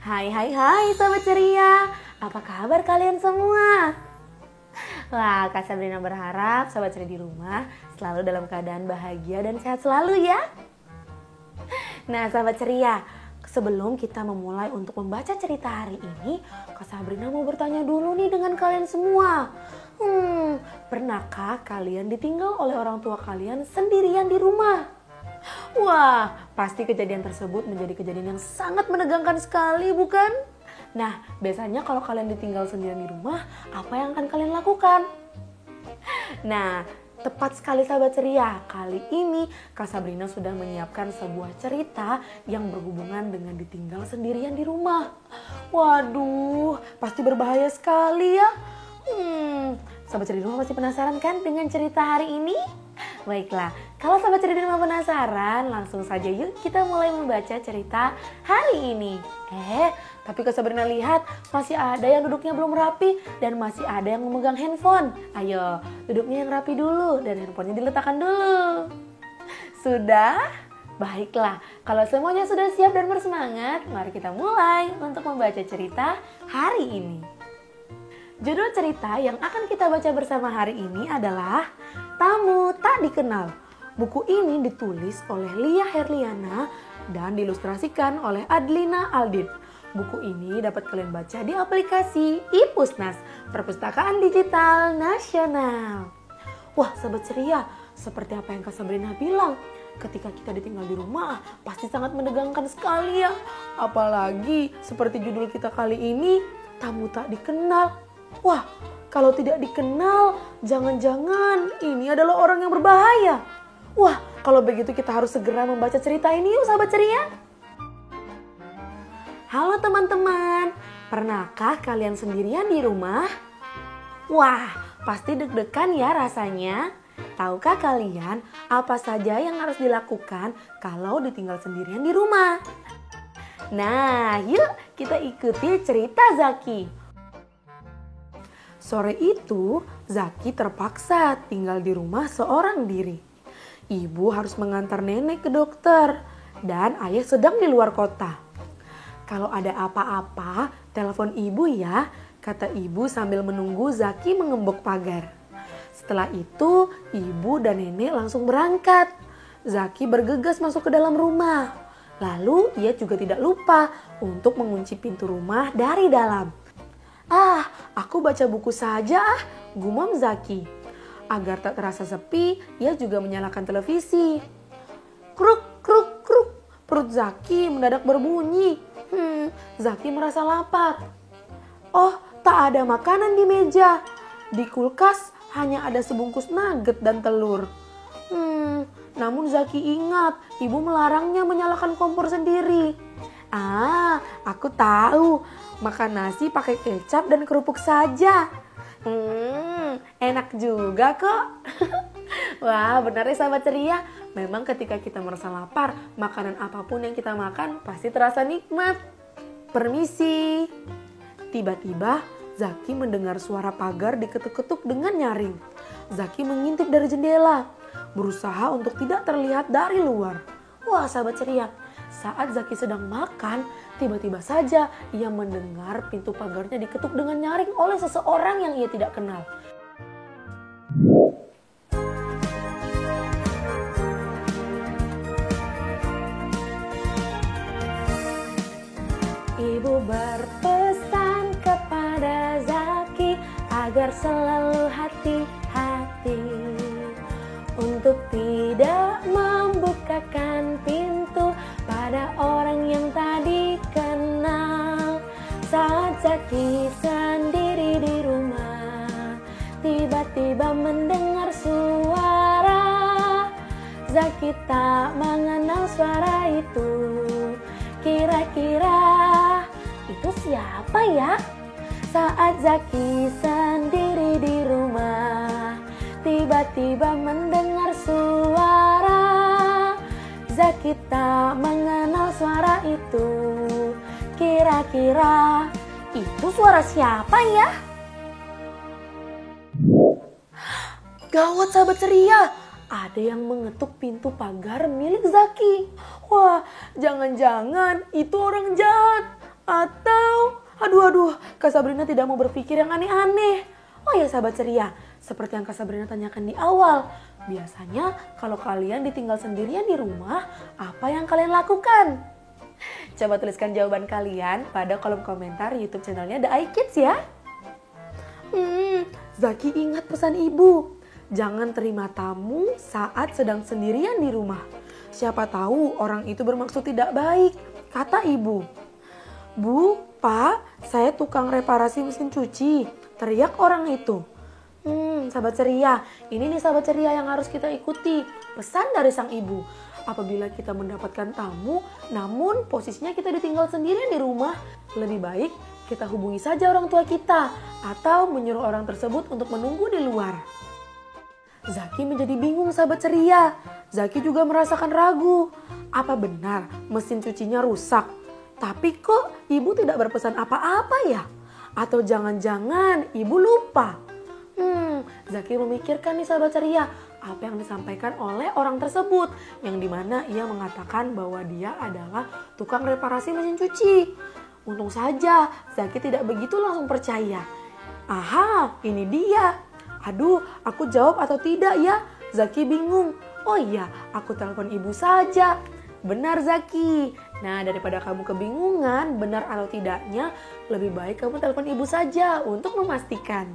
Hai Sobat Ceria, apa kabar kalian semua? Wah, Kak Sabrina berharap Sobat Ceria di rumah selalu dalam keadaan bahagia dan sehat selalu ya. Nah Sobat Ceria, sebelum kita memulai untuk membaca cerita hari ini, Kak Sabrina mau bertanya dulu nih dengan kalian semua. Pernahkah kalian ditinggal oleh orang tua kalian sendirian di rumah? Wah, pasti kejadian tersebut menjadi kejadian yang sangat menegangkan sekali, bukan? Nah, biasanya kalau kalian ditinggal sendirian di rumah, apa yang akan kalian lakukan? Nah, tepat sekali sahabat ceria. Kali ini Kak Sabrina sudah menyiapkan sebuah cerita yang berhubungan dengan ditinggal sendirian di rumah. Waduh, pasti berbahaya sekali ya. Sahabat ceria di rumah pasti penasaran kan dengan cerita hari ini? Baiklah, kalau sahabat cerita di rumah penasaran, langsung saja yuk kita mulai membaca cerita hari ini. Tapi Kak Sabrina lihat masih ada yang duduknya belum rapi dan masih ada yang memegang handphone. Ayo, duduknya yang rapi dulu dan handphonenya diletakkan dulu. Sudah? Baiklah, kalau semuanya sudah siap dan bersemangat, mari kita mulai untuk membaca cerita hari ini. Judul cerita yang akan kita baca bersama hari ini adalah Tamu Tak Dikenal. Buku ini ditulis oleh Lia Herliana dan diilustrasikan oleh Adlina Aldin. Buku ini dapat kalian baca di aplikasi iPusnas, Perpustakaan Digital Nasional. Wah, sahabat ceria, seperti apa yang Kak Sabrina bilang, ketika kita ditinggal di rumah pasti sangat menegangkan sekali ya. Apalagi seperti judul kita kali ini, Tamu Tak Dikenal. Wah, kalau tidak dikenal, jangan-jangan ini adalah orang yang berbahaya. Wah, kalau begitu kita harus segera membaca cerita ini yuk sahabat ceria. Halo teman-teman, pernahkah kalian sendirian di rumah? Wah, pasti deg-degan ya rasanya. Tahukah kalian apa saja yang harus dilakukan kalau ditinggal sendirian di rumah? Nah, yuk kita ikuti cerita Zaki. Sore itu, Zaki terpaksa tinggal di rumah seorang diri. Ibu harus mengantar nenek ke dokter dan ayah sedang di luar kota. Kalau ada apa-apa, telepon ibu ya, kata ibu sambil menunggu Zaki mengembok pagar. Setelah itu, ibu dan nenek langsung berangkat. Zaki bergegas masuk ke dalam rumah. Lalu ia juga tidak lupa untuk mengunci pintu rumah dari dalam. Aku baca buku saja gumam Zaki. Agar tak terasa sepi, ia juga menyalakan televisi. Kruk, kruk, kruk. Perut Zaki mendadak berbunyi. Zaki merasa lapar. Oh, tak ada makanan di meja. Di kulkas hanya ada sebungkus nugget dan telur. Namun Zaki ingat, ibu melarangnya menyalakan kompor sendiri. Aku tahu. Makan nasi pakai kecap dan kerupuk saja. Enak juga kok. Wah, benar ya sahabat ceria. Memang ketika kita merasa lapar, makanan apapun yang kita makan pasti terasa nikmat. Permisi. Tiba-tiba Zaki mendengar suara pagar diketuk-ketuk dengan nyaring. Zaki mengintip dari jendela, berusaha untuk tidak terlihat dari luar. Wah, sahabat ceria. Saat Zaki sedang makan, tiba-tiba saja ia mendengar pintu pagarnya diketuk dengan nyaring oleh seseorang yang ia tidak kenal. Ibu berpesan kepada Zaki agar selalu hati-hati untuk tidak membukakan pintu pada orang yang tak dikenal. Saat Zaki sendiri di rumah, tiba-tiba mendengar suara. Zaki tak mengenal suara itu. Kira-kira itu siapa ya? Saat Zaki sendiri di rumah, tiba-tiba mendengar suara. Zaki tak mengenal suara itu. Kira-kira itu suara siapa ya? Gawat sahabat ceria, ada yang mengetuk pintu pagar milik Zaki. Wah, jangan-jangan itu orang jahat. Atau, aduh, Kak Sabrina tidak mau berpikir yang aneh-aneh. Oh ya sahabat ceria, seperti yang Kak Sabrina tanyakan di awal, biasanya kalau kalian ditinggal sendirian di rumah, apa yang kalian lakukan? Coba tuliskan jawaban kalian pada kolom komentar YouTube channelnya The iKids ya. Zaki ingat pesan ibu. Jangan terima tamu saat sedang sendirian di rumah. Siapa tahu orang itu bermaksud tidak baik, kata ibu. Bu, Pak, saya tukang reparasi mesin cuci, teriak orang itu. Sahabat ceria, ini nih sahabat ceria yang harus kita ikuti. Pesan dari sang ibu. Apabila kita mendapatkan tamu, namun posisinya kita ditinggal sendirian di rumah, lebih baik kita hubungi saja orang tua kita atau menyuruh orang tersebut untuk menunggu di luar. Zaki menjadi bingung sahabat ceria. Zaki juga merasakan ragu. Apa benar mesin cucinya rusak? Tapi kok ibu tidak berpesan apa-apa ya? Atau jangan-jangan ibu lupa? Zaki memikirkan nih sahabat ceria, apa yang disampaikan oleh orang tersebut, yang dimana ia mengatakan bahwa dia adalah tukang reparasi mesin cuci. Untung saja Zaki tidak begitu langsung percaya. Aha, ini dia. Aduh, aku jawab atau tidak ya? Zaki bingung. Oh iya, aku telepon ibu saja. Benar Zaki. Nah, daripada kamu kebingungan benar atau tidaknya, lebih baik kamu telepon ibu saja untuk memastikan.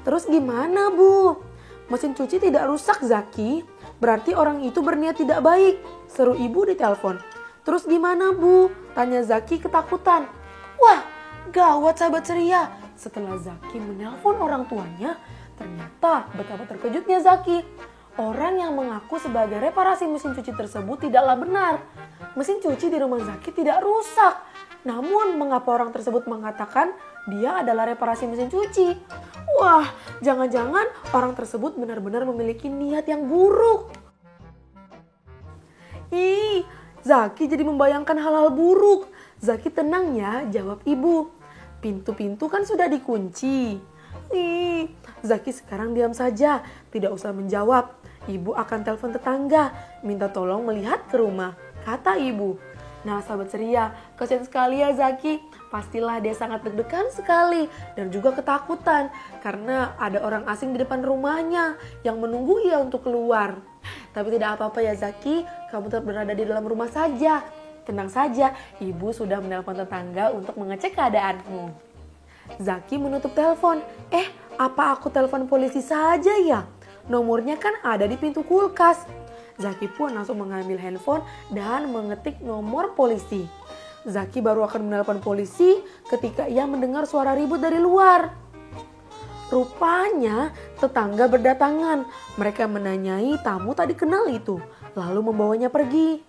Terus gimana Bu? Mesin cuci tidak rusak Zaki? Berarti orang itu berniat tidak baik, seru ibu di telepon. Terus gimana Bu? Tanya Zaki ketakutan. Wah, gawat sahabat ceria. Setelah Zaki menelpon orang tuanya, ternyata betapa terkejutnya Zaki. Orang yang mengaku sebagai reparasi mesin cuci tersebut tidaklah benar. Mesin cuci di rumah Zaki tidak rusak. Namun mengapa orang tersebut mengatakan dia adalah reparasi mesin cuci? Wah, jangan-jangan orang tersebut benar-benar memiliki niat yang buruk. Zaki jadi membayangkan hal-hal buruk. Zaki tenang ya, jawab ibu. Pintu-pintu kan sudah dikunci. Zaki sekarang diam saja, tidak usah menjawab. Ibu akan telepon tetangga, minta tolong melihat ke rumah, kata ibu. Nah sahabat ceria, kasihan sekali ya Zaki. Pastilah dia sangat deg-degan sekali dan juga ketakutan karena ada orang asing di depan rumahnya yang menunggu ia untuk keluar. Tapi tidak apa-apa ya Zaki, kamu tetap berada di dalam rumah saja. Tenang saja, ibu sudah menelpon tetangga untuk mengecek keadaanmu. Zaki menutup telepon. Apa aku telepon polisi saja ya? Nomornya kan ada di pintu kulkas. Zaki pun langsung mengambil handphone dan mengetik nomor polisi. Zaki baru akan menelpon polisi ketika ia mendengar suara ribut dari luar. Rupanya tetangga berdatangan. Mereka menanyai tamu tak dikenal itu, lalu membawanya pergi.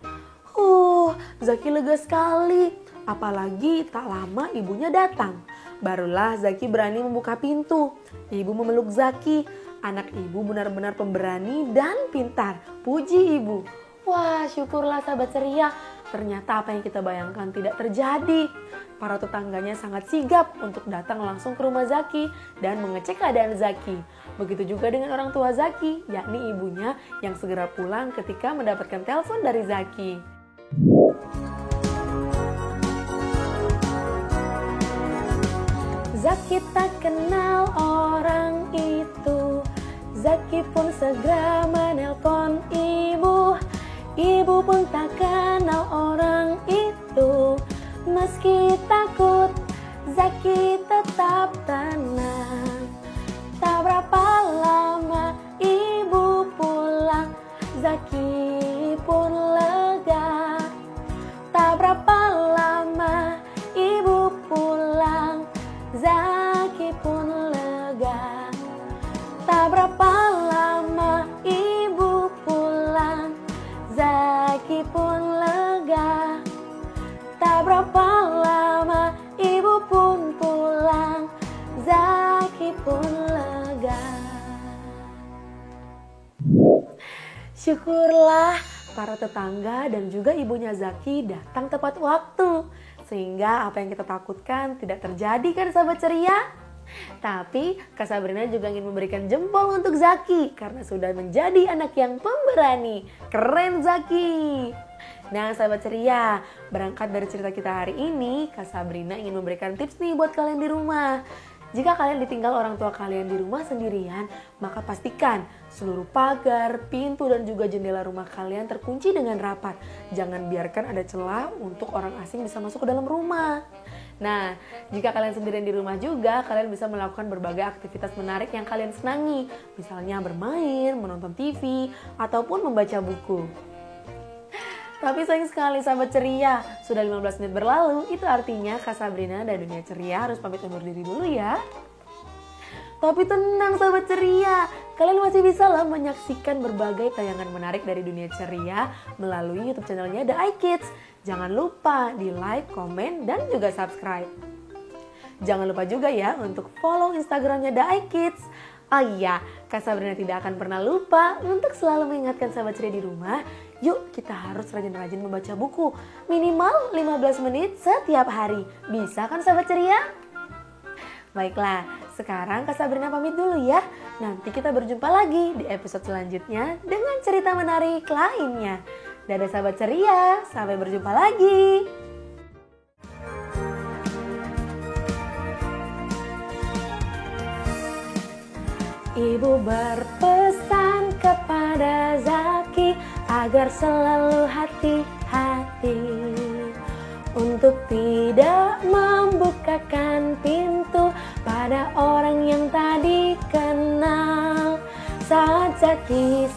Zaki lega sekali. Apalagi tak lama ibunya datang. Barulah Zaki berani membuka pintu. Ibu memeluk Zaki. Anak ibu benar-benar pemberani dan pintar. Puji ibu. Wah, syukurlah sahabat ceria. Ternyata apa yang kita bayangkan tidak terjadi. Para tetangganya sangat sigap untuk datang langsung ke rumah Zaki dan mengecek keadaan Zaki. Begitu juga dengan orang tua Zaki, yakni ibunya yang segera pulang ketika mendapatkan telepon dari Zaki. Zaki tak kenal orang itu. Zaki pun segera menelpon ibu. Ibu pun tak kenal orang itu. Meski takut, Zaki tetap tenang. Tak berapa lama ibu pulang, Zaki pun lega. Tak berapa lama ibu pulang, Zaki pun lega. Tak berapa lama ibu pulang, Zaki pun lega. Tak berapa lama ibu pun pulang, Zaki pun lega. Syukurlah para tetangga dan juga ibunya Zaki datang tepat waktu. Sehingga apa yang kita takutkan tidak terjadi kan sahabat ceria? Tapi Kak Sabrina juga ingin memberikan jempol untuk Zaki karena sudah menjadi anak yang pemberani. Keren Zaki! Nah sahabat ceria, berangkat dari cerita kita hari ini, Kak Sabrina ingin memberikan tips nih buat kalian di rumah. Jika kalian ditinggal orang tua kalian di rumah sendirian, maka pastikan seluruh pagar, pintu dan juga jendela rumah kalian terkunci dengan rapat. Jangan biarkan ada celah untuk orang asing bisa masuk ke dalam rumah. Nah, jika kalian sendirian di rumah juga, kalian bisa melakukan berbagai aktivitas menarik yang kalian senangi. Misalnya bermain, menonton TV, ataupun membaca buku. Tapi sayang sekali sahabat ceria, sudah 15 menit berlalu, itu artinya Kak Sabrina dan Dunia Ceria harus pamit undur diri dulu ya. Tapi tenang sahabat ceria, kalian masih bisa lah menyaksikan berbagai tayangan menarik dari Dunia Ceria melalui YouTube channelnya The iKids. Jangan lupa di like, komen, dan juga subscribe. Jangan lupa juga ya untuk follow Instagramnya The iKids. Oh iya, Kak Sabrina tidak akan pernah lupa untuk selalu mengingatkan sahabat ceria di rumah, yuk kita harus rajin-rajin membaca buku. Minimal 15 menit setiap hari. Bisa kan sahabat ceria? Baiklah, sekarang Kak Sabrina pamit dulu ya. Nanti kita berjumpa lagi di episode selanjutnya dengan cerita menarik lainnya. Dadah sahabat ceria, sampai berjumpa lagi. Ibu berpesan kepada Zaki agar selalu hati-hati untuk tidak membukakan pintu pada orang yang tak dikenal. Saat Zaki